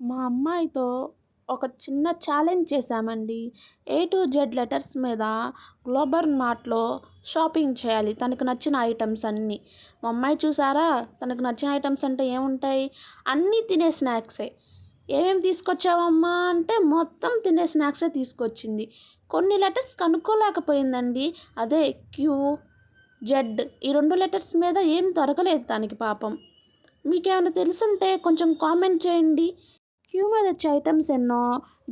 మా అమ్మాయితో ఒక చిన్న ఛాలెంజ్ చేశామండి. A to Z లెటర్స్ మీద గ్లోబల్ మార్ట్‌లో షాపింగ్ చేయాలి. తనకు నచ్చిన ఐటెమ్స్ అన్నీ. మా అమ్మాయి చూసారా? తనకు నచ్చిన ఐటెమ్స్ అంటే ఏముంటాయి? అన్నీ తినే స్నాక్సే. "ఏమేమి తీసుకొచ్చావమ్మా" అంటే మొత్తం తినే స్నాక్సే తీసుకొచ్చింది. కొన్ని లెటర్స్ కనుక్కోలేకపోయిందండి. అదే క్యూ, జెడ్ ఈ 2 లెటర్స్ మీద ఏం దొరకలేదు తనకి పాపం. మీకేమైనా తెలుసుంటే కొంచెం కామెంట్ చేయండి. క్యూ మీద వచ్చే ఐటమ్స్ ఎన్నో,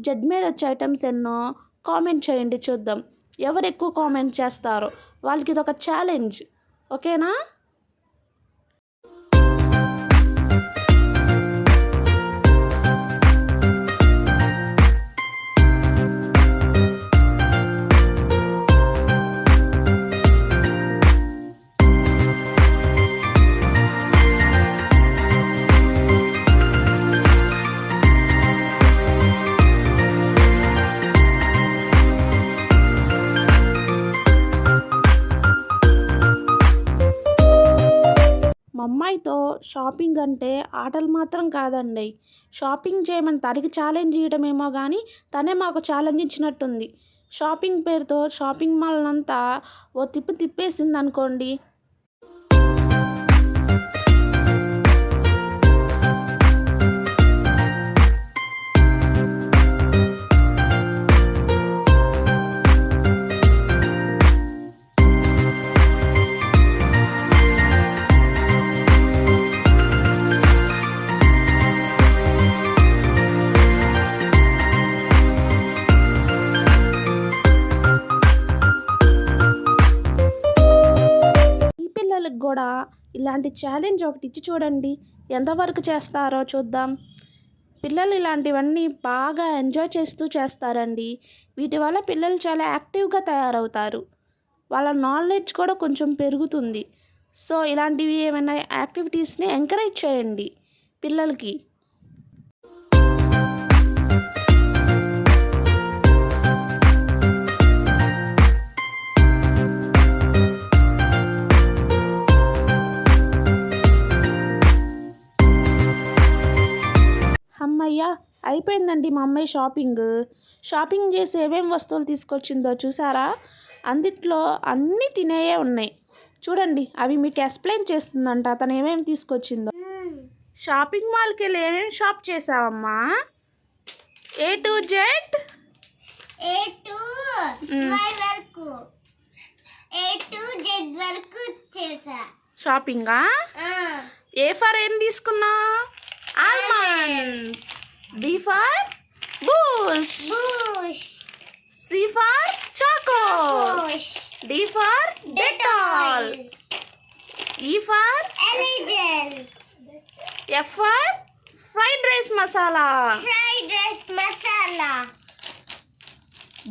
జెడ్ మీద వచ్చే ఐటమ్స్ ఎన్నో కామెంట్ చేయండి చూద్దాం. ఎవరు ఎక్కువ కామెంట్ చేస్తారో వాళ్ళకి ఇదొక ఛాలెంజ్. ఓకేనా? మా అమ్మాయితో షాపింగ్ అంటే ఆటలు మాత్రం కాదండి. షాపింగ్ చేయమని తనకి ఛాలెంజ్ ఇయ్యడమేమో కానీ తనే మాకు ఛాలెంజ్ ఇచ్చినట్టుంది. షాపింగ్ పేరుతో షాపింగ్ మాల్‌నంతా ఓ తిప్పు తిప్పేసిందనుకోండి. మీ పిల్లలకి కూడా ఇలాంటి ఛాలెంజ్ ఒకటి ఇచ్చి చూడండి. ఎంతవరకు చేస్తారో చూద్దాం. పిల్లలు ఇలాంటివన్నీ బాగా ఎంజాయ్ చేస్తూ చేస్తారండి. వీటి వల్ల పిల్లలు చాలా యాక్టివ్‌గా తయారవుతారు. వాళ్ళ నాలెడ్జ్ కూడా కొంచెం పెరుగుతుంది. సో, ఇలాంటివి ఏమైనా యాక్టివిటీస్‌ని ఎంకరేజ్ చేయండి పిల్లలకి. హమ్మయ్య! అయిపోయిందండి మా అమ్మాయి షాపింగ్. షాపింగ్ చేసి ఏమేమి వస్తువులు తీసుకొచ్చిందో చూసారా? అందుట్లో అన్నీ తినేయే ఉన్నాయి. చూడండి అవి మీకు ఎక్స్‌ప్లెయిన్ చేస్తుందంట తను ఏమేమి తీసుకొచ్చిందో. షాపింగ్ మాల్‌కెళ్ళి ఏమేమి shop చేసావమ్మా? A to Z A to Y వరకు A to Z వరకు చేసా. షాపింగా? ఏ ఫర్ ఏం తీసుకున్నా? ఆల్మండ్స్. B for Boost. బూష్ C ఫర్ చాకోస్. బూష్ D for Dettol. E for ఎలిజెల్ F for fried rice masala. Fried rice masala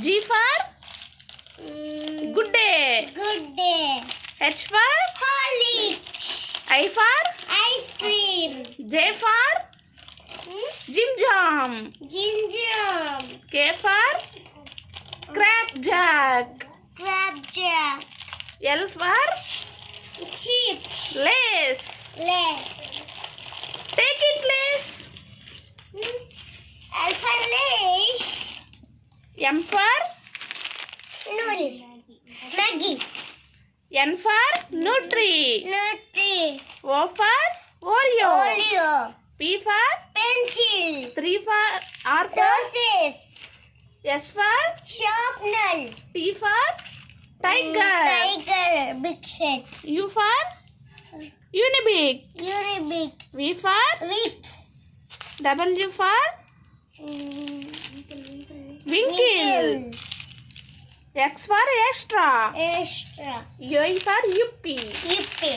G for Good Day. Good Day H for Horlicks I for ice cream J for Jim Jam. Ginger K for Krack Jack. Krack Jack L for chips Lay's. Lay take it Lay's. అల్ఫలేష్ M for noodle Maggi N for Nutri. నట్రీ O for Oreo. ఓలియో P for pencil 3 for R for roses S for sharpener T for tiger. Tiger big షెట్ U for Unibic. Unibic V for whips W for winkle. X for extra. Extra U for Yippee. Yippee